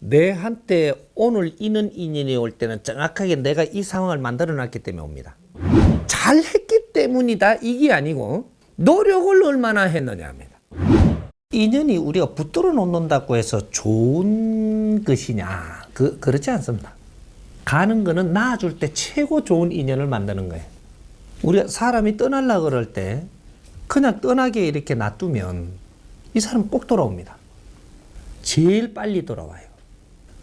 내한테 오늘 이는 인연이 올 때는 정확하게 내가 이 상황을 만들어 놨기 때문에 옵니다. 잘했기 때문이다 이게 아니고 노력을 얼마나 했느냐 합니다. 인연이 우리가 붙들어 놓는다고 해서 좋은 것이냐 그렇지 않습니다. 가는 거는 나아줄 때 최고 좋은 인연을 만드는 거예요. 우리가 사람이 떠나려고 그럴 때 그냥 떠나게 이렇게 놔두면 이 사람은 꼭 돌아옵니다. 제일 빨리 돌아와요.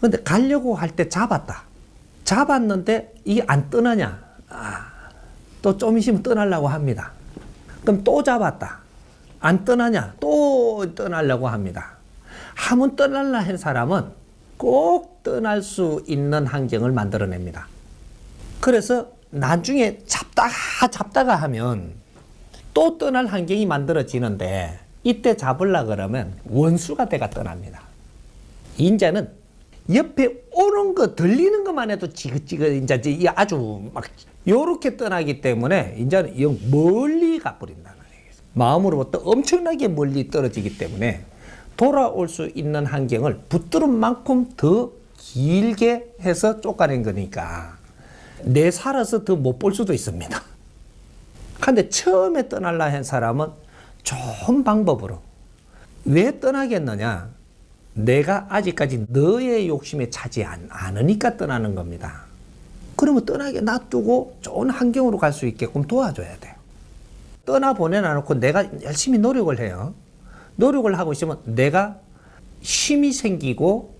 근데 가려고 할 때 잡았는데 이게 안 떠나냐? 또 좀 있으면 떠나려고 합니다. 그럼 또 잡았다. 안 떠나냐? 또 떠나려고 합니다. 한번 떠날라 한 사람은 꼭 떠날 수 있는 환경을 만들어냅니다. 그래서 나중에 잡다가 하면 또 떠날 환경이 만들어지는데 이때 잡으려 그러면 원수가 돼가 떠납니다. 인자는 옆에 오는 거 들리는 것만 해도 지긋지긋 이제 아주 막 요렇게 떠나기 때문에 인자는 멀리 가버린다는 얘기죠. 마음으로부터 엄청나게 멀리 떨어지기 때문에 돌아올 수 있는 환경을 붙들은 만큼 더 길게 해서 쫓아낸 거니까 내 살아서 더 못 볼 수도 있습니다. 근데 처음에 떠날라 한 사람은 좋은 방법으로 왜 떠나겠느냐? 내가 아직까지 너의 욕심에 차지 않으니까 떠나는 겁니다. 그러면 떠나게 놔두고 좋은 환경으로 갈 수 있게끔 도와줘야 돼요. 떠나보내놓고 내가 열심히 노력을 해요. 노력을 하고 있으면 내가 힘이 생기고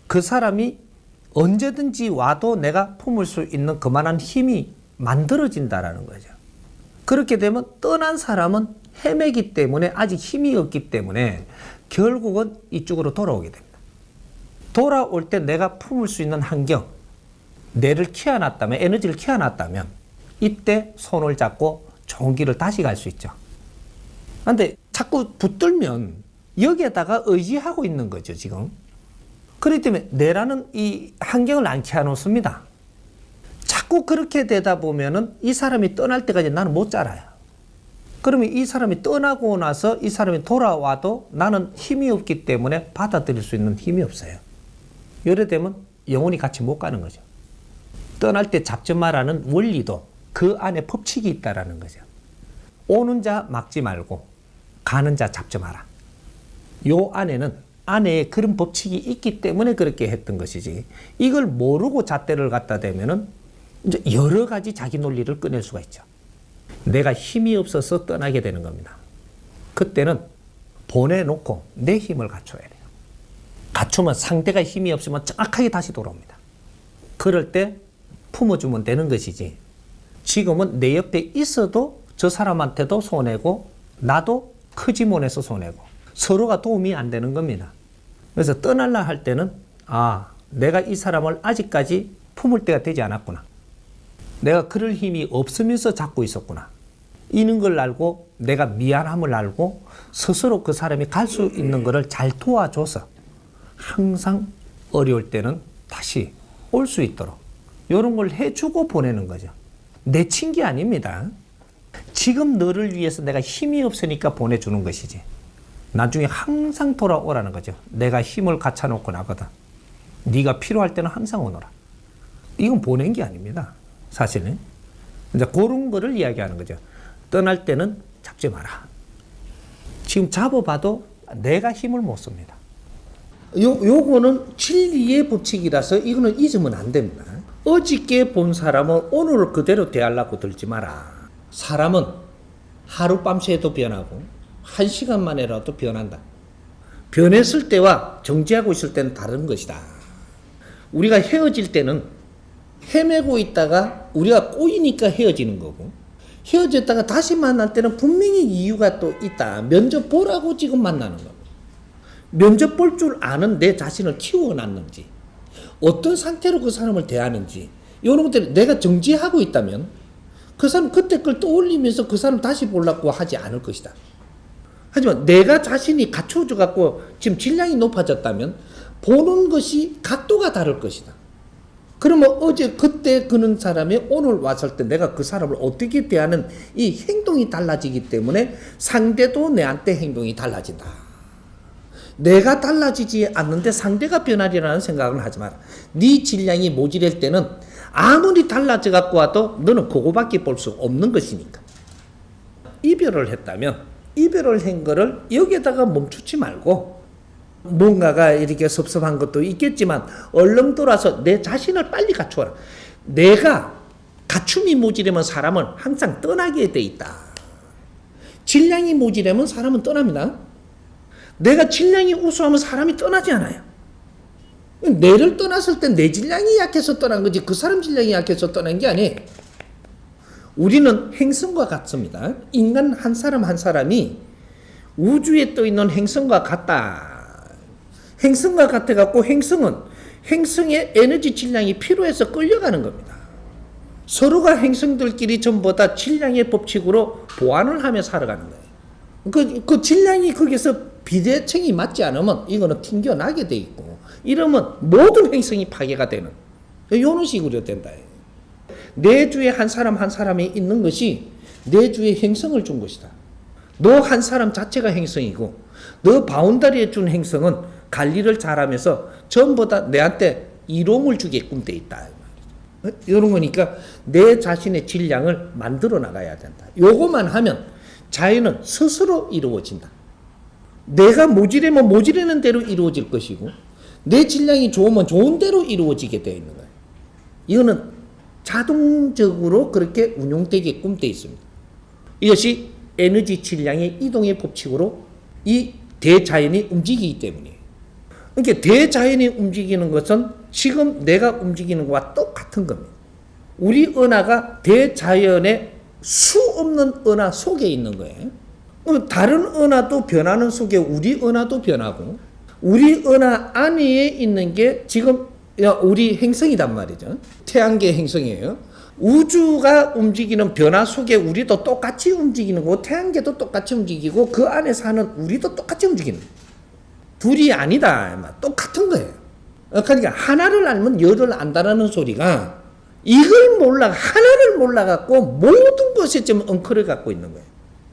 그 사람이 언제든지 와도 내가 품을 수 있는 그만한 힘이 만들어진다라는 거죠. 그렇게 되면 떠난 사람은 헤매기 때문에 아직 힘이 없기 때문에 결국은 이쪽으로 돌아오게 됩니다. 돌아올 때 내가 품을 수 있는 환경, 뇌를 키워놨다면, 에너지를 키워놨다면 이때 손을 잡고 좋은 길을 다시 갈 수 있죠. 그런데 자꾸 붙들면 여기에다가 의지하고 있는 거죠, 지금. 그렇기 때문에 뇌라는 이 환경을 안 키워놓습니다. 자꾸 그렇게 되다 보면은 이 사람이 떠날 때까지 나는 못 자라요. 그러면 이 사람이 떠나고 나서 이 사람이 돌아와도 나는 힘이 없기 때문에 받아들일 수 있는 힘이 없어요. 이래 되면 영원히 같이 못 가는 거죠. 떠날 때 잡지 마라는 원리도 그 안에 법칙이 있다라는 거죠. 오는 자 막지 말고 가는 자 잡지 마라. 요 안에 그런 법칙이 있기 때문에 그렇게 했던 것이지. 이걸 모르고 잣대를 갖다 대면은 이제 여러 가지 자기 논리를 꺼낼 수가 있죠. 내가 힘이 없어서 떠나게 되는 겁니다. 그때는 보내놓고 내 힘을 갖춰야 돼요. 갖추면 상대가 힘이 없으면 정확하게 다시 돌아옵니다. 그럴 때 품어주면 되는 것이지. 지금은 내 옆에 있어도 저 사람한테도 손해고 나도 크지 못해서 손해고 서로가 도움이 안 되는 겁니다. 그래서 떠날라 할 때는 내가 이 사람을 아직까지 품을 때가 되지 않았구나. 내가 그럴 힘이 없으면서 잡고 있었구나. 이는 걸 알고 내가 미안함을 알고 스스로 그 사람이 갈 수 있는 것을 잘 도와줘서 항상 어려울 때는 다시 올 수 있도록 이런 걸 해주고 보내는 거죠. 내친 게 아닙니다. 지금 너를 위해서 내가 힘이 없으니까 보내주는 것이지. 나중에 항상 돌아오라는 거죠. 내가 힘을 갖춰놓고 나거든. 네가 필요할 때는 항상 오너라. 이건 보낸 게 아닙니다. 사실은. 이제 그런 거를 이야기하는 거죠. 떠날 때는 잡지 마라. 지금 잡아봐도 내가 힘을 못 씁니다. 요거는 진리의 법칙이라서 이거는 잊으면 안 됩니다. 어저께 본 사람은 오늘을 그대로 대하려고 들지 마라. 사람은 하룻밤 새도 변하고 1시간 만에라도 변한다. 변했을 때와 정지하고 있을 때는 다른 것이다. 우리가 헤어질 때는 헤매고 있다가 우리가 꼬이니까 헤어지는 거고 헤어졌다가 다시 만날 때는 분명히 이유가 또 있다. 면접 보라고 지금 만나는 겁니다. 면접 볼 줄 아는 내 자신을 키워놨는지 어떤 상태로 그 사람을 대하는지 이런 것들을 내가 정지하고 있다면 그 사람 그때 걸 떠올리면서 그 사람 다시 보려고 하지 않을 것이다. 하지만 내가 자신이 갖춰져 갖고 지금 질량이 높아졌다면 보는 것이 각도가 다를 것이다. 그러면 어제 그때 그는 사람이 오늘 왔을 때 내가 그 사람을 어떻게 대하는 이 행동이 달라지기 때문에 상대도 내한테 행동이 달라진다. 내가 달라지지 않는데 상대가 변하리라는 생각을 하지 마라. 네 질량이 모자랄 때는 아무리 달라져 갖고 와도 너는 그거밖에 볼 수 없는 것이니까. 이별을 했다면 이별을 한 거를 여기에다가 멈추지 말고, 뭔가가 이렇게 섭섭한 것도 있겠지만 얼른 돌아서 내 자신을 빨리 갖추어라. 내가 갖춤이 모자라면 사람은 항상 떠나게 돼 있다. 질량이 모자라면 사람은 떠납니다. 내가 질량이 우수하면 사람이 떠나지 않아요. 내를 떠났을 때 내 질량이 약해서 떠난 거지 그 사람 질량이 약해서 떠난 게 아니에요. 우리는 행성과 같습니다. 인간 한 사람 한 사람이 우주에 떠 있는 행성과 같다. 행성과 같아갖고 행성은 행성의 에너지 질량이 필요해서 끌려가는 겁니다. 서로가 행성들끼리 전부 다 질량의 법칙으로 보완을 하며 살아가는 거예요. 그 질량이 거기서 비대칭이 맞지 않으면 이거는 튕겨나게 돼 있고, 이러면 모든 행성이 파괴가 되는 이런 식으로 된다. 내 주에 한 사람 한 사람이 있는 것이 내 주에 행성을 준 것이다. 너 한 사람 자체가 행성이고 너 바운다리에 준 행성은 관리를 잘하면서 전부 다 내한테 이로움을 주게끔 돼 있다. 이런 거니까 내 자신의 질량을 만들어 나가야 된다. 요것만 하면 자연은 스스로 이루어진다. 내가 모지르면 모지르는 대로 이루어질 것이고 내 질량이 좋으면 좋은 대로 이루어지게 되어 있는 거예요. 이거는 자동적으로 그렇게 운용되게끔 되어 있습니다. 이것이 에너지 질량의 이동의 법칙으로 이 대자연이 움직이기 때문이에요. 그러니까 대자연이 움직이는 것은 지금 내가 움직이는 것과 똑같은 겁니다. 우리 은하가 대자연의 수 없는 은하 속에 있는 거예요. 다른 은하도 변하는 속에 우리 은하도 변하고, 우리 은하 안에 있는 게 지금 우리 행성이단 말이죠. 태양계 행성이에요. 우주가 움직이는 변화 속에 우리도 똑같이 움직이는 거고 태양계도 똑같이 움직이고 그 안에 사는 우리도 똑같이 움직이는 거예요. 둘이 아니다. 똑같은 거예요. 그러니까 하나를 알면 열을 안다라는 소리가, 이걸 몰라, 하나를 몰라갖고 모든 것에 좀 엉클을 갖고 있는 거예요.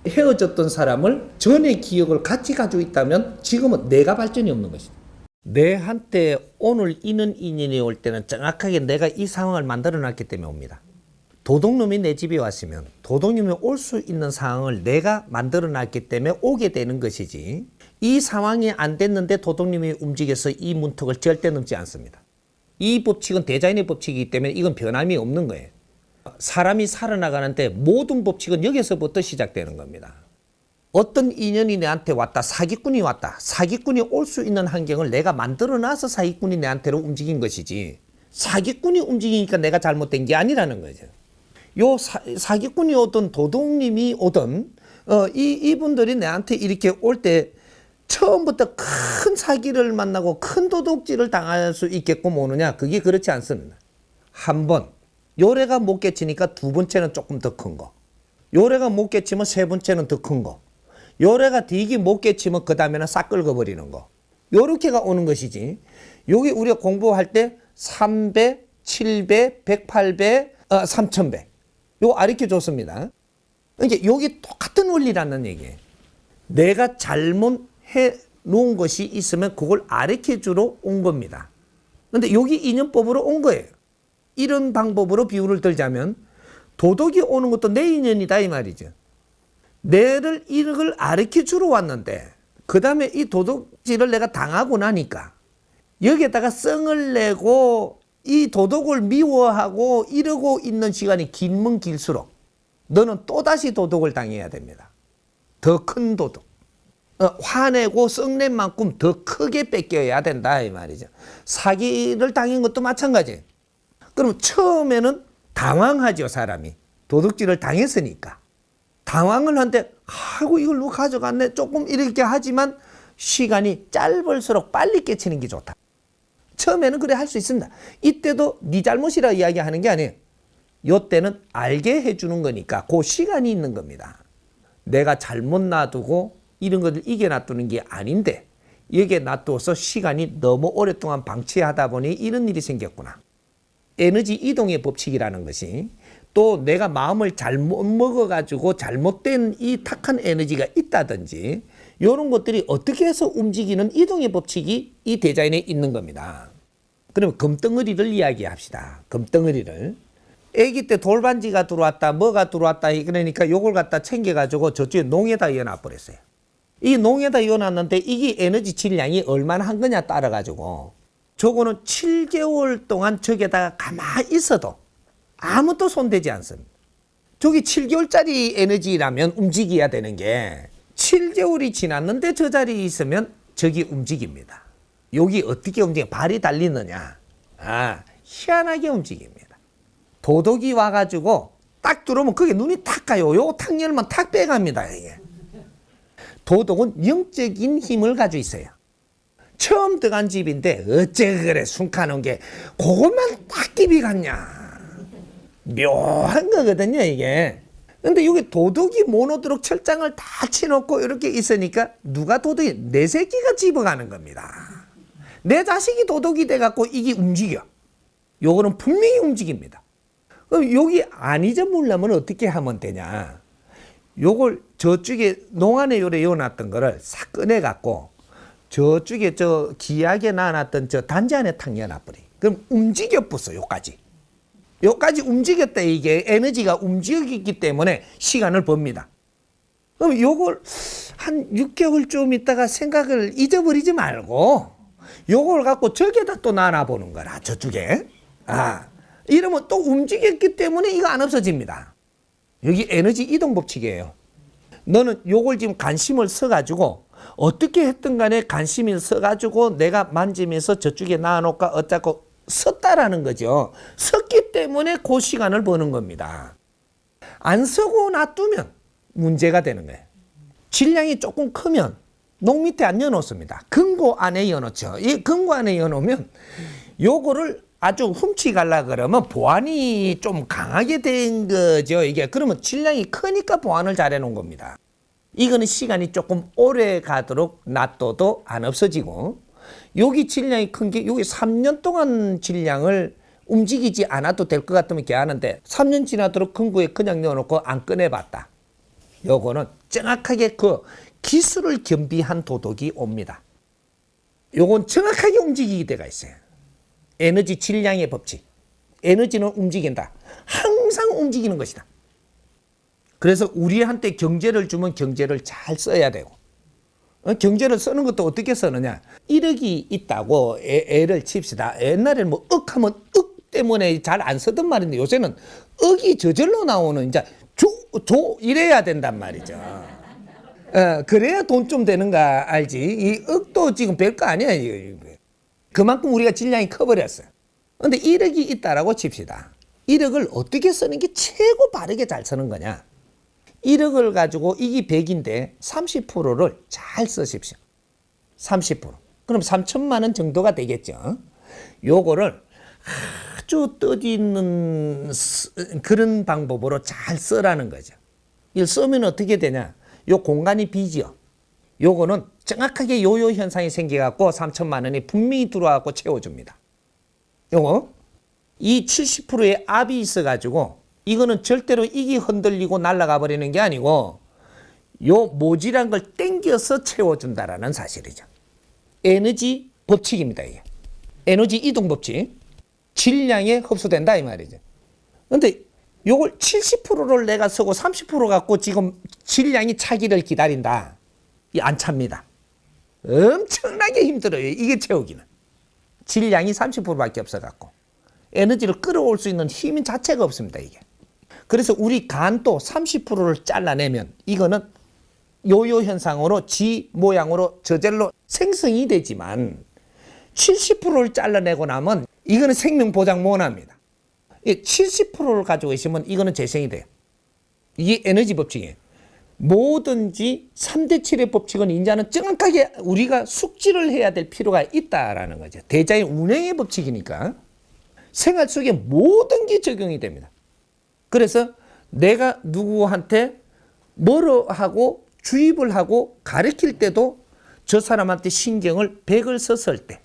헤어졌던 사람을 전의 기억을 같이 가지고 있다면 지금은 내가 발전이 없는 것이다. 내한테 오늘 이는 인연이 올 때는 정확하게 내가 이 상황을 만들어 놨기 때문에 옵니다. 도둑놈이 내 집에 왔으면 도둑놈이 올 수 있는 상황을 내가 만들어 놨기 때문에 오게 되는 것이지, 이 상황이 안 됐는데 도둑님이 움직여서 이 문턱을 절대 넘지 않습니다. 이 법칙은 대자연의 법칙이기 때문에 이건 변함이 없는 거예요. 사람이 살아나가는데 모든 법칙은 여기서부터 시작되는 겁니다. 어떤 인연이 내한테 왔다, 사기꾼이 왔다, 사기꾼이 올 수 있는 환경을 내가 만들어놔서 사기꾼이 내한테로 움직인 것이지, 사기꾼이 움직이니까 내가 잘못된 게 아니라는 거죠. 요 사기꾼이 오든 도둑님이 오든 이분들이 내한테 이렇게 올 때 처음부터 큰 사기를 만나고 큰 도둑질을 당할 수 있게끔 오느냐? 그게 그렇지 않습니다. 한 번 요래가 못 깨치니까 두 번째는 조금 더 큰 거, 요래가 못 깨치면 세 번째는 더 큰 거, 요래가 되게 못 깨치면 그 다음에는 싹 긁어버리는 거, 요렇게가 오는 것이지. 여기 우리가 공부할 때 3배, 7배, 108배, 3000배 요 가르쳐 줬습니다. 그러니까 여기 똑같은 원리라는 얘기예요. 내가 잘못해 놓은 것이 있으면 그걸 가르쳐 주러 온 겁니다. 그런데 여기 인연법으로 온 거예요. 이런 방법으로 비유를 들자면 도덕이 오는 것도 내 인연이다 이 말이죠. 내를 이걸 가르쳐 주러 왔는데 그 다음에 이 도둑질을 내가 당하고 나니까 여기에다가 성을 내고 이 도둑을 미워하고 이러고 있는 시간이 길면 길수록 너는 또다시 도둑을 당해야 됩니다. 더 큰 도둑. 화내고 썩낸 만큼 더 크게 뺏겨야 된다 이 말이죠. 사기를 당한 것도 마찬가지예요. 그럼 처음에는 당황하죠. 사람이 도둑질을 당했으니까 당황을 한데 아이고 이걸 누가 가져갔네 조금 이렇게 하지만 시간이 짧을수록 빨리 깨치는 게 좋다. 처음에는 그래 할 수 있습니다. 이때도 네 잘못이라 이야기하는 게 아니에요. 이때는 알게 해주는 거니까 그 시간이 있는 겁니다. 내가 잘못 놔두고 이런 것을 이겨 놔두는 게 아닌데 여기에 놔두어서 시간이 너무 오랫동안 방치하다 보니 이런 일이 생겼구나. 에너지 이동의 법칙이라는 것이, 또 내가 마음을 잘못 먹어가지고 잘못된 이 탁한 에너지가 있다든지 이런 것들이 어떻게 해서 움직이는 이동의 법칙이 이 디자인에 있는 겁니다. 그러면 금덩어리를 이야기합시다. 금덩어리를. 아기 때 돌반지가 들어왔다, 뭐가 들어왔다, 그러니까 요걸 갖다 챙겨가지고 저쪽에 농에다 이어놔버렸어요. 이 농에다 이어놨는데 이게 에너지 질량이 얼마나 한 거냐 따라가지고 저거는 7개월 동안 저기에다가 가만히 있어도 아무도 손대지 않습니다. 저기 7개월짜리 에너지라면 움직여야 되는 게 7개월이 지났는데 저 자리에 있으면 저기 움직입니다. 여기 어떻게 움직여? 발이 달리느냐? 희한하게 움직입니다. 도둑이 와가지고 딱 들어오면 그게 눈이 탁 가요. 요 탁 열면 탁 빼갑니다. 이게. 도둑은 영적인 힘을 가지고 있어요. 처음 들어간 집인데 어째 그래 숨가는 게 그것만 딱 깊이 갔냐. 묘한 거거든요 이게. 근데 여기 도둑이 모노드록 철장을 다 치놓고 이렇게 있으니까 누가 도둑이? 내 새끼가 집어가는 겁니다. 내 자식이 도둑이 돼갖고 이게 움직여. 요거는 분명히 움직입니다. 그럼 여기 안 잊어먹으려면 어떻게 하면 되냐. 요걸 저쪽에 농안에 요래 이어놨던 거를 싹 꺼내갖고 저쪽에 저 기하게 놔놨던 저 단지 안에 탁 넣어놔버려. 그럼 움직여 붙어 요까지. 요까지 움직였다. 이게 에너지가 움직였기 때문에 시간을 법니다. 그럼 요걸 한 6개월쯤 있다가 생각을 잊어버리지 말고 요걸 갖고 저기에다 또 놔보는 거라. 저쪽에. 이러면 또 움직였기 때문에 이거 안 없어집니다. 여기 에너지 이동 법칙이에요. 너는 요걸 지금 관심을 써가지고 어떻게 했든 간에 관심을 써가지고 내가 만지면서 저쪽에 놔놓을까 어쩌고 썼다라는 거죠. 썼기 때문에 그 시간을 버는 겁니다. 안 쓰고 놔두면 문제가 되는 거예요. 질량이 조금 크면 농 밑에 안 여놓습니다. 금고 안에 여놓죠. 이 금고 안에 여놓으면 요거를 아주 훔치가려 그러면 보안이 좀 강하게 된 거죠. 이게 그러면 질량이 크니까 보안을 잘 해놓은 겁니다. 이거는 시간이 조금 오래 가도록 놔둬도 안 없어지고 여기 질량이 큰 게 여기 3년 동안 질량을 움직이지 않아도 될 것 같으면 이렇게 하는데 3년 지나도록 금고에 그냥 넣어놓고 안 꺼내봤다. 요거는 정확하게 그 기술을 겸비한 도둑이 옵니다. 요건 정확하게 움직이게 돼가 있어요. 에너지 질량의 법칙. 에너지는 움직인다. 항상 움직이는 것이다. 그래서 우리한테 경제를 주면 경제를 잘 써야 되고 경제를 쓰는 것도 어떻게 쓰느냐. 1억이 있다고 애를 칩시다. 옛날에는 뭐 억 하면 억 때문에 잘 안 쓰던 말인데 요새는 억이 저절로 나오는 이제 조 이래야 된단 말이죠. 그래야 돈 좀 되는가 알지. 이 억도 지금 별거 아니야. 그만큼 우리가 질량이 커버렸어요. 근데 1억이 있다라고 칩시다. 1억을 어떻게 쓰는 게 최고 바르게 잘 쓰는 거냐. 1억을 가지고 이게 100인데 30%를 잘 쓰십시오. 30%. 그럼 3천만 원 정도가 되겠죠. 요거를 아주 뜻있는 그런 방법으로 잘 쓰라는 거죠. 이걸 쓰면 어떻게 되냐. 요 공간이 비지요. 요거는 정확하게 요요 현상이 생겨갖고 3천만 원이 분명히 들어와갖고 채워줍니다. 요거 이 70%의 압이 있어가지고 이거는 절대로 이게 흔들리고 날아가 버리는 게 아니고 요 모질한 걸 땡겨서 채워준다라는 사실이죠. 에너지 법칙입니다. 이게 에너지 이동 법칙. 질량에 흡수된다 이 말이죠. 근데 요걸 70%를 내가 쓰고 30% 갖고 지금 질량이 차기를 기다린다. 이 안 찹니다. 엄청나게 힘들어요. 이게 채우기는. 질량이 30%밖에 없어갖고 에너지를 끌어올 수 있는 힘 자체가 없습니다. 이게. 그래서 우리 간도 30%를 잘라내면 이거는 요요 현상으로 지 모양으로 저절로 생성이 되지만 70%를 잘라내고 나면 이거는 생명 보장 못 합니다. 70%를 가지고 있으면 이거는 재생이 돼요. 이게 에너지 법칙이에요. 뭐든지 3대 7의 법칙은 이제는 정확하게 우리가 숙지를 해야 될 필요가 있다라는 거죠. 대자연 운행의 법칙이니까 생활 속에 모든 게 적용이 됩니다. 그래서 내가 누구한테 뭐로 하고 주입을 하고 가르칠 때도 저 사람한테 신경을 100을 썼을 때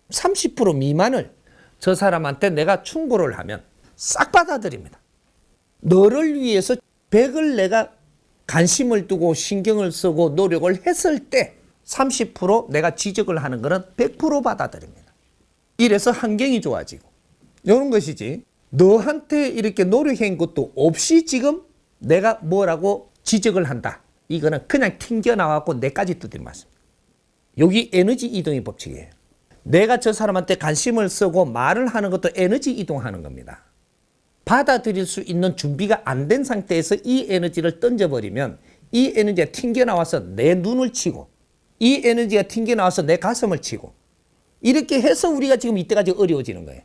30% 미만을 저 사람한테 내가 충고를 하면 싹 받아들입니다. 너를 위해서 100을 내가 관심을 두고 신경을 쓰고 노력을 했을 때 30% 내가 지적을 하는 거는 100% 받아들입니다. 이래서 환경이 좋아지고 이런 것이지 너한테 이렇게 노력한 것도 없이 지금 내가 뭐라고 지적을 한다. 이거는 그냥 튕겨나와갖고 내까지 두드려맞습니다. 여기 에너지 이동의 법칙이에요. 내가 저 사람한테 관심을 쓰고 말을 하는 것도 에너지 이동하는 겁니다. 받아들일 수 있는 준비가 안 된 상태에서 이 에너지를 던져버리면 이 에너지가 튕겨나와서 내 눈을 치고 이 에너지가 튕겨나와서 내 가슴을 치고 이렇게 해서 우리가 지금 이때까지 어려워지는 거예요.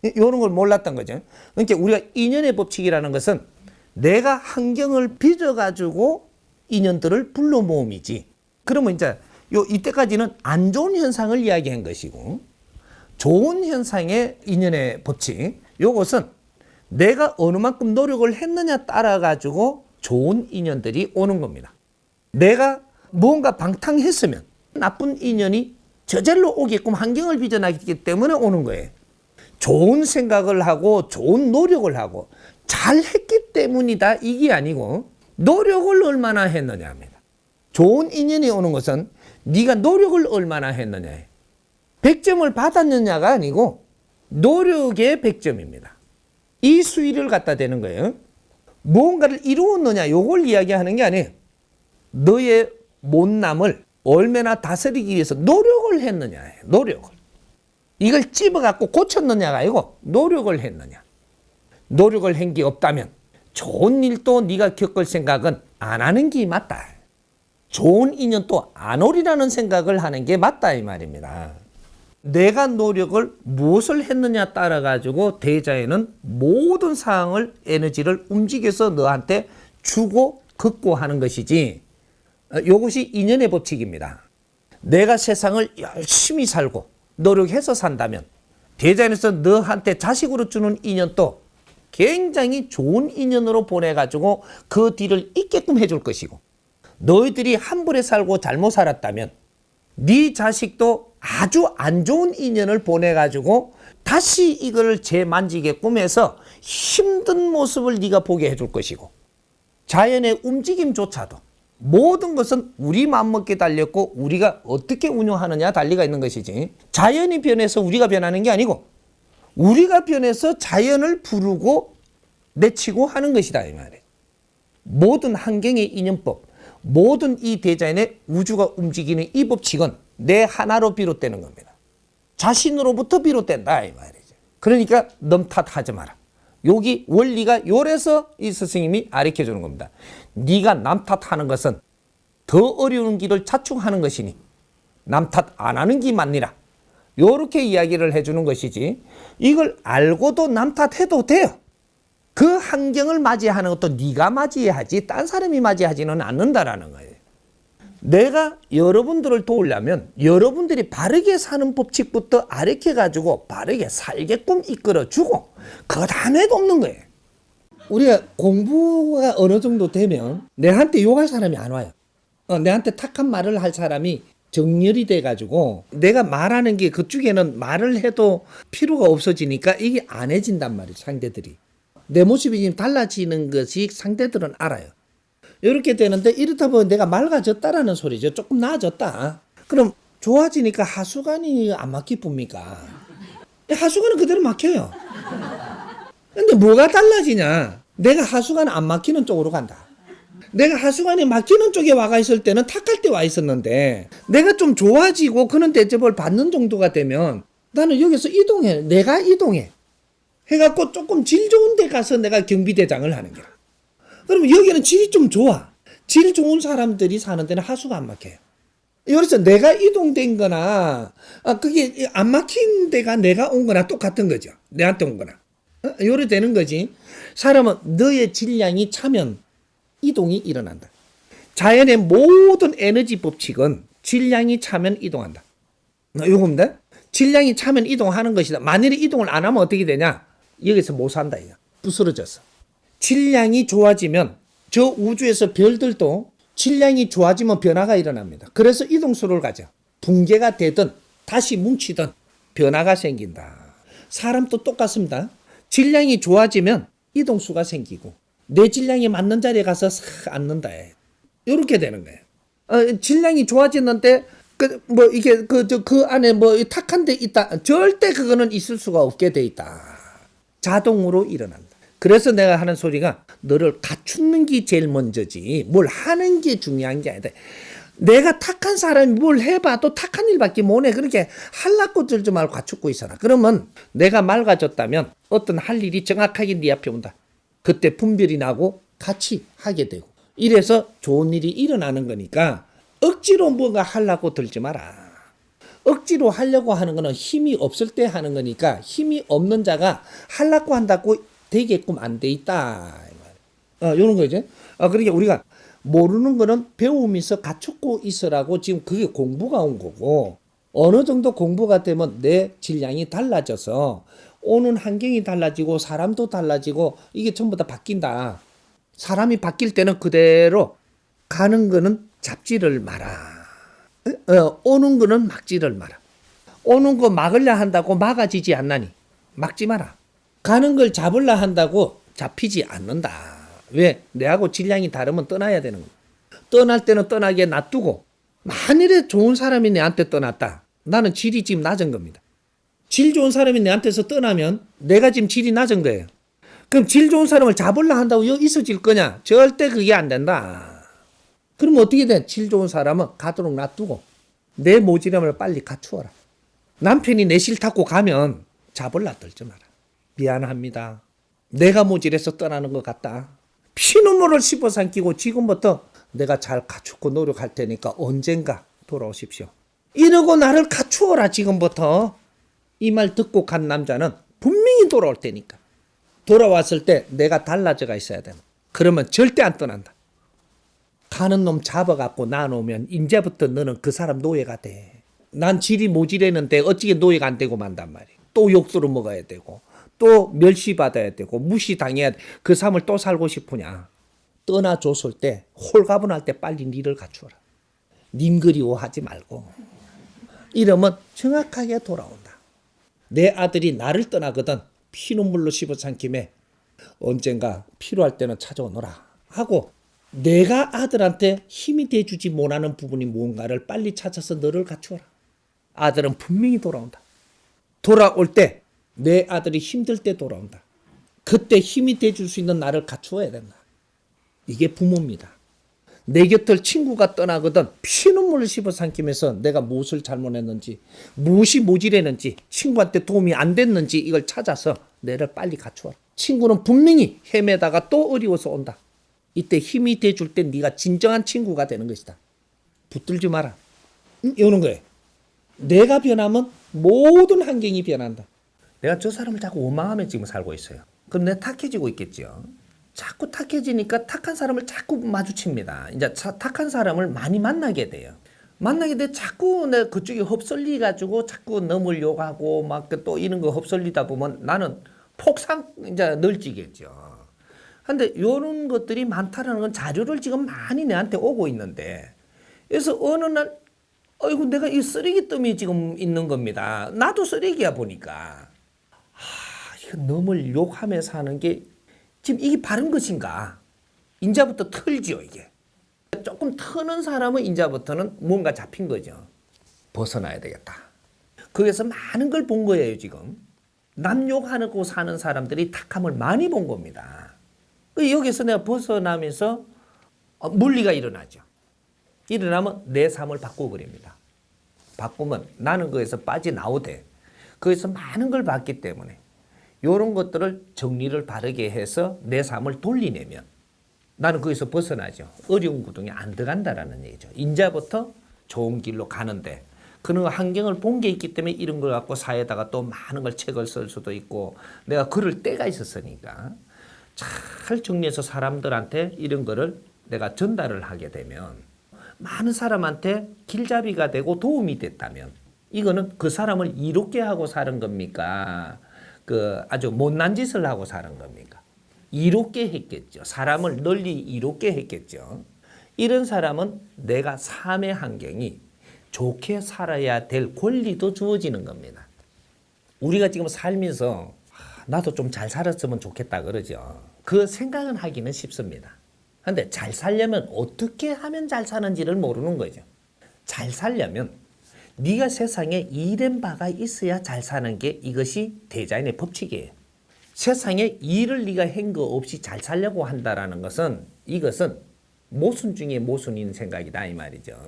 이런 걸 몰랐던 거죠. 그러니까 우리가 인연의 법칙이라는 것은 내가 환경을 빚어가지고 인연들을 불러 모음이지. 그러면 이제 이때까지는 안 좋은 현상을 이야기한 것이고 좋은 현상의 인연의 법칙. 요것은 내가 어느 만큼 노력을 했느냐 따라 가지고 좋은 인연들이 오는 겁니다. 내가 무언가 방탕했으면 나쁜 인연이 저절로 오게끔 환경을 빚어놨기 때문에 오는 거예요. 좋은 생각을 하고 좋은 노력을 하고 잘했기 때문이다 이게 아니고 노력을 얼마나 했느냐 합니다. 좋은 인연이 오는 것은 네가 노력을 얼마나 했느냐예요. 100점을 받았느냐가 아니고 노력의 100점입니다. 이 수위를 갖다 대는 거예요. 무언가를 이루었느냐 요걸 이야기하는 게 아니에요. 너의 못남을 얼마나 다스리기 위해서 노력을 했느냐예요. 노력을. 이걸 찝어갖고 고쳤느냐가 아니고 노력을 했느냐. 노력을 한 게 없다면 좋은 일도 네가 겪을 생각은 안 하는 게 맞다. 좋은 인연도 안 오리라는 생각을 하는 게 맞다 이 말입니다. 내가 노력을 무엇을 했느냐 따라 가지고 대자에는 모든 상황을 에너지를 움직여서 너한테 주고 걷고 하는 것이지 이것이 인연의 법칙입니다. 내가 세상을 열심히 살고 노력해서 산다면 대자연에서 너한테 자식으로 주는 인연도 굉장히 좋은 인연으로 보내가지고 그 뒤를 잇게끔 해줄 것이고 너희들이 함부로 살고 잘못 살았다면 네 자식도 아주 안 좋은 인연을 보내가지고 다시 이걸 재만지게끔 해서 힘든 모습을 네가 보게 해줄 것이고 자연의 움직임조차도 모든 것은 우리 마음먹기에 달렸고 우리가 어떻게 운영하느냐 달리가 있는 것이지 자연이 변해서 우리가 변하는 게 아니고 우리가 변해서 자연을 부르고 내치고 하는 것이다 이 말이에요. 모든 환경의 인연법 모든 이 대자연의 우주가 움직이는 이 법칙은 내 하나로 비롯되는 겁니다. 자신으로부터 비롯된다 이 말이죠. 그러니까 남 탓하지 마라. 여기 원리가 요래서 이 스승님이 가르쳐 주는 겁니다. 네가 남 탓하는 것은 더 어려운 길을 자축하는 것이니 남 탓 안 하는 게 맞니라. 요렇게 이야기를 해주는 것이지 이걸 알고도 남 탓해도 돼요. 그 환경을 맞이하는 것도 네가 맞이해야지 딴 사람이 맞이하지는 않는다라는 거예요. 내가 여러분들을 도우려면 여러분들이 바르게 사는 법칙부터 가르쳐가지고 바르게 살게끔 이끌어주고 그 다음에 돕는 거예요. 우리가 공부가 어느 정도 되면 내한테 욕할 사람이 안 와요. 내한테 탁한 말을 할 사람이 정렬이 돼가지고 내가 말하는 게 그쪽에는 말을 해도 필요가 없어지니까 이게 안 해진단 말이에요. 상대들이. 내 모습이 지금 달라지는 것이 상대들은 알아요. 이렇게 되는데 이렇다 보면 내가 맑아졌다라는 소리죠. 조금 나아졌다. 그럼 좋아지니까 하수관이 안 막히십니까? 하수관은 그대로 막혀요. 근데 뭐가 달라지냐? 내가 하수관 안 막히는 쪽으로 간다. 내가 하수관이 막히는 쪽에 와가 있을 때는 탁할 때 와 있었는데 내가 좀 좋아지고 그런 대접을 받는 정도가 되면 나는 여기서 이동해. 내가 이동해. 해갖고 조금 질 좋은 데 가서 내가 경비대장을 하는 거야. 그러면 여기는 질이 좀 좋아. 질 좋은 사람들이 사는 데는 하수가 안 막혀요. 그래서 내가 이동된 거나 그게 안 막힌 데가 내가 온 거나 똑같은 거죠. 내한테 온 거나. 요래 되는 거지. 사람은 너의 질량이 차면 이동이 일어난다. 자연의 모든 에너지 법칙은 질량이 차면 이동한다. 요겁니다. 질량이 차면 이동하는 것이다. 만일에 이동을 안 하면 어떻게 되냐? 여기서 못 산다. 부스러져서. 질량이 좋아지면 저 우주에서 별들도 질량이 좋아지면 변화가 일어납니다. 그래서 이동수를 가져. 붕괴가 되든 다시 뭉치든 변화가 생긴다. 사람도 똑같습니다. 질량이 좋아지면 이동수가 생기고 내 질량에 맞는 자리에 가서 싹 앉는다. 이렇게 되는 거예요. 질량이 좋아지는데 그 안에 탁한 데 있다. 절대 그거는 있을 수가 없게 돼 있다. 자동으로 일어난다. 그래서 내가 하는 소리가 너를 갖추는 게 제일 먼저지 뭘 하는 게 중요한 게 아니다. 내가 탁한 사람이 뭘 해봐도 탁한 일밖에 못해. 그렇게 할라고 들지 말고 갖추고 있어라. 그러면 내가 맑아졌다면 어떤 할 일이 정확하게 네 앞에 온다. 그때 분별이 나고 같이 하게 되고 이래서 좋은 일이 일어나는 거니까 억지로 뭔가 하려고 들지 마라. 억지로 하려고 하는 거는 힘이 없을 때 하는 거니까 힘이 없는 자가 하려고 한다고 되게끔 안 돼 있다. 이런 거죠. 그러니까 우리가 모르는 거는 배우면서 갖추고 있으라고 지금 그게 공부가 온 거고 어느 정도 공부가 되면 내 질량이 달라져서 오는 환경이 달라지고 사람도 달라지고 이게 전부 다 바뀐다. 사람이 바뀔 때는 그대로 가는 거는 잡지를 마라. 오는 거는 막지를 마라. 오는 거 막으려 한다고 막아지지 않나니 막지 마라. 가는 걸 잡으려 한다고 잡히지 않는다. 왜? 내하고 질량이 다르면 떠나야 되는 거야. 떠날 때는 떠나게 놔두고 만일에 좋은 사람이 내한테 떠났다. 나는 질이 지금 낮은 겁니다. 질 좋은 사람이 내한테서 떠나면 내가 지금 질이 낮은 거예요. 그럼 질 좋은 사람을 잡으려 한다고 여기 있어질 거냐? 절대 그게 안 된다. 그럼 어떻게 돼? 질 좋은 사람은 가도록 놔두고 내 모질함을 빨리 갖추어라. 남편이 내 싫다고 가면 잡으려 들지 마라. 미안합니다. 내가 모질해서 떠나는 것 같다. 피눈물을 씹어 삼키고 지금부터 내가 잘 갖추고 노력할 테니까 언젠가 돌아오십시오. 이러고 나를 갖추어라 지금부터. 이 말 듣고 간 남자는 분명히 돌아올 테니까. 돌아왔을 때 내가 달라져가 있어야 돼. 그러면 절대 안 떠난다. 가는 놈 잡아갖고 놔놓으면 이제부터 너는 그 사람 노예가 돼. 난 질이 모질했는데 어찌게 노예가 안 되고 만단 말이야. 또 욕설을 먹어야 되고 또 멸시받아야 되고 무시당해야 돼. 그 삶을 또 살고 싶으냐. 떠나줬을 때 홀가분할 때 빨리 니를 갖추어라. 님 그리워하지 말고. 이러면 정확하게 돌아온다. 내 아들이 나를 떠나거든 피눈물로 씹어삼킴에 언젠가 필요할 때는 찾아오너라 하고 내가 아들한테 힘이 돼주지 못하는 부분이 뭔가를 빨리 찾아서 너를 갖추어라. 아들은 분명히 돌아온다. 돌아올 때 내 아들이 힘들 때 돌아온다. 그때 힘이 돼줄 수 있는 나를 갖추어야 된다. 이게 부모입니다. 내 곁을 친구가 떠나거든 피눈물을 씹어삼키면서 내가 무엇을 잘못했는지 무엇이 모질했는지 친구한테 도움이 안 됐는지 이걸 찾아서 내를 빨리 갖추어라. 친구는 분명히 헤매다가 또 어려워서 온다. 이때 힘이 돼줄 때 네가 진정한 친구가 되는 것이다. 붙들지 마라. 이러는 거예요. 내가 변하면 모든 환경이 변한다. 내가 저 사람을 자꾸 원망하며 지금 살고 있어요. 그럼 내가 탁해지고 있겠죠. 자꾸 탁해지니까 탁한 사람을 자꾸 마주칩니다. 이제 탁한 사람을 많이 만나게 돼요. 만나게 돼 자꾸 내가 그쪽에 흡설리 가지고 자꾸 너물 욕하고 막 또 이런 거 흡설리다 보면 나는 폭삭 이제 널찌겠죠. 근데 이런 것들이 많다라는 건 자료를 지금 많이 내한테 오고 있는데 그래서 어느 날 아이고 내가 이 쓰레기 뜸이 지금 있는 겁니다. 나도 쓰레기야 보니까 이거 너물 욕하며 사는 게 지금 이게 바른 것인가? 인자부터 털지요 이게. 조금 터는 사람은 인자부터는 뭔가 잡힌 거죠. 벗어나야 되겠다. 거기서 많은 걸 본 거예요 지금. 남 욕하고 사는 사람들이 탁함을 많이 본 겁니다. 여기서 내가 벗어나면서 물리가 일어나죠. 일어나면 내 삶을 바꾸어버립니다. 바꾸면 나는 거기서 빠져나오되 거기서 많은 걸 봤기 때문에 이런 것들을 정리를 바르게 해서 내 삶을 돌리내면 나는 거기서 벗어나죠. 어려운 구덩이 안 들어간다라는 얘기죠. 인자부터 좋은 길로 가는데 그런 환경을 본 게 있기 때문에 이런 걸 갖고 사회에다가 또 많은 걸 책을 쓸 수도 있고 내가 그럴 때가 있었으니까 잘 정리해서 사람들한테 이런 거를 내가 전달을 하게 되면 많은 사람한테 길잡이가 되고 도움이 됐다면 이거는 그 사람을 이롭게 하고 사는 겁니까? 아주 못난 짓을 하고 사는 겁니까? 이롭게 했겠죠. 사람을 널리 이롭게 했겠죠. 이런 사람은 내가 삶의 환경이 좋게 살아야 될 권리도 주어지는 겁니다. 우리가 지금 살면서 나도 좀 잘 살았으면 좋겠다 그러죠. 그 생각은 하기는 쉽습니다. 근데 잘 살려면 어떻게 하면 잘 사는지를 모르는 거죠. 잘 살려면 네가 세상에 일한 바가 있어야 잘 사는 게 이것이 대자연의 법칙이에요. 세상에 일을 네가 한 거 없이 잘 살려고 한다라는 것은 이것은 모순 중에 모순인 생각이다 이 말이죠.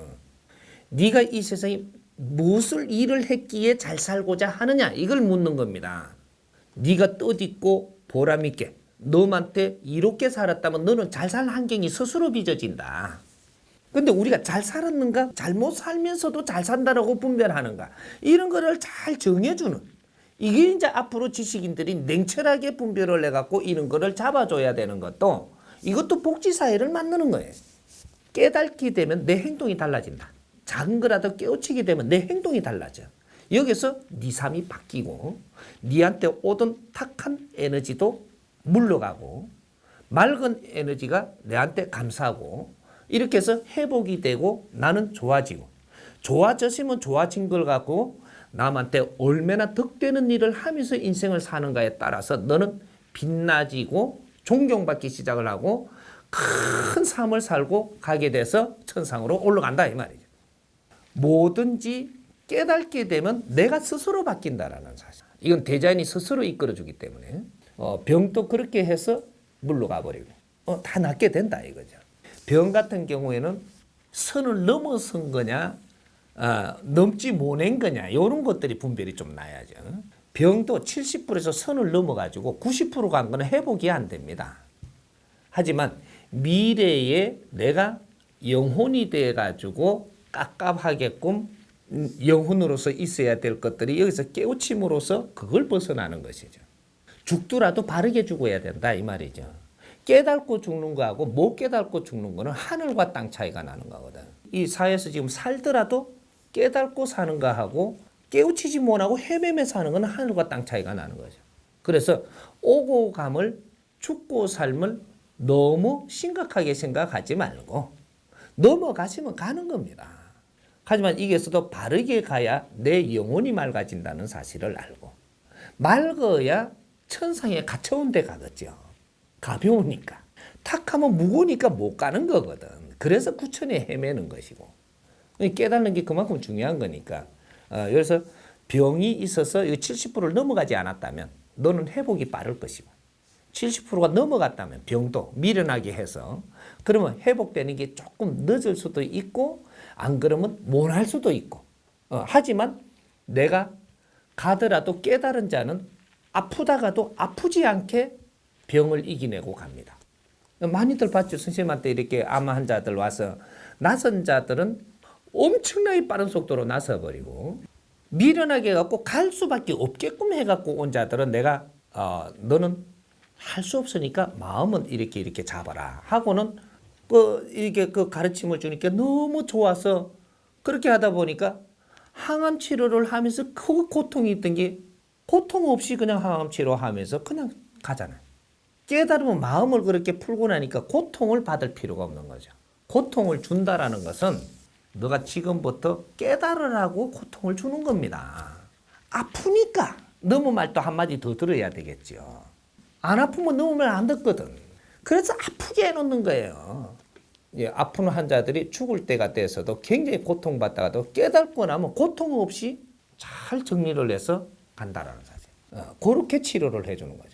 네가 이 세상에 무엇을 일을 했기에 잘 살고자 하느냐 이걸 묻는 겁니다. 네가 뜻있고 보람있게 너한테 이롭게 살았다면 너는 잘 살 환경이 스스로 빚어진다. 근데 우리가 잘 살았는가 잘못 살면서도 잘 산다라고 분별하는가 이런 거를 잘 정해주는 이게 이제 앞으로 지식인들이 냉철하게 분별을 해갖고 이런 거를 잡아줘야 되는 것도 이것도 복지사회를 만드는 거예요. 깨닫게 되면 내 행동이 달라진다. 작은 거라도 깨우치게 되면 내 행동이 달라져. 여기서 네 삶이 바뀌고 네한테 오던 탁한 에너지도 물러가고 맑은 에너지가 내한테 감사하고 이렇게 해서 회복이 되고 나는 좋아지고 좋아졌으면 좋아진 걸 갖고 남한테 얼마나 덕되는 일을 하면서 인생을 사는가에 따라서 너는 빛나지고 존경받기 시작을 하고 큰 삶을 살고 가게 돼서 천상으로 올라간다 이 말이죠. 뭐든지 깨닫게 되면 내가 스스로 바뀐다라는 사실. 이건 대자연이 스스로 이끌어주기 때문에 병도 그렇게 해서 물러가 버리고 다 낫게 된다 이거죠. 병 같은 경우에는 선을 넘어선 거냐 넘지 못한 거냐 이런 것들이 분별이 좀 나야죠. 병도 70%에서 선을 넘어가지고 90% 간 거는 회복이 안 됩니다. 하지만 미래에 내가 영혼이 돼가지고 깝깝하게끔 영혼으로서 있어야 될 것들이 여기서 깨우침으로써 그걸 벗어나는 것이죠. 죽더라도 바르게 죽어야 된다 이 말이죠. 깨닫고 죽는 거하고 못 깨닫고 죽는 거는 하늘과 땅 차이가 나는 거거든. 이 사회에서 지금 살더라도 깨닫고 사는 거하고 깨우치지 못하고 헤매며 사는 건 하늘과 땅 차이가 나는 거죠. 그래서 오고 감을 죽고 삶을 너무 심각하게 생각하지 말고 넘어가시면 가는 겁니다. 하지만 이게서도 바르게 가야 내 영혼이 맑아진다는 사실을 알고 맑아야 천상에 갇혀온 데 가겠죠. 가벼우니까. 탁하면 무거우니까 못 가는 거거든. 그래서 구천에 헤매는 것이고 깨닫는 게 그만큼 중요한 거니까 그래서 병이 있어서 70%를 넘어가지 않았다면 너는 회복이 빠를 것이고 70%가 넘어갔다면 병도 미련하게 해서 그러면 회복되는 게 조금 늦을 수도 있고 안 그러면 못 할 수도 있고 하지만 내가 가더라도 깨달은 자는 아프다가도 아프지 않게 병을 이겨내고 갑니다. 많이들 봤죠. 선생님한테 이렇게 암 환자들 와서 나선 자들은 엄청나게 빠른 속도로 나서버리고 미련하게 해갖고 갈 수밖에 없게끔 해갖고 온 자들은 내가 너는 할 수 없으니까 마음은 이렇게 잡아라 하고는 이렇게 그 가르침을 주니까 너무 좋아서 그렇게 하다 보니까 항암 치료를 하면서 그 고통이 있던 게 고통 없이 그냥 항암 치료하면서 그냥 가잖아요. 깨달으면 마음을 그렇게 풀고 나니까 고통을 받을 필요가 없는 거죠. 고통을 준다라는 것은 너가 지금부터 깨달으라고 고통을 주는 겁니다. 아프니까 너무 말도 한마디 더 들어야 되겠죠. 안 아프면 너무 말 안 듣거든. 그래서 아프게 해놓는 거예요. 아픈 환자들이 죽을 때가 돼서도 굉장히 고통받다가도 깨닫고 나면 고통 없이 잘 정리를 해서 간다라는 사실. 그렇게 치료를 해주는 거죠.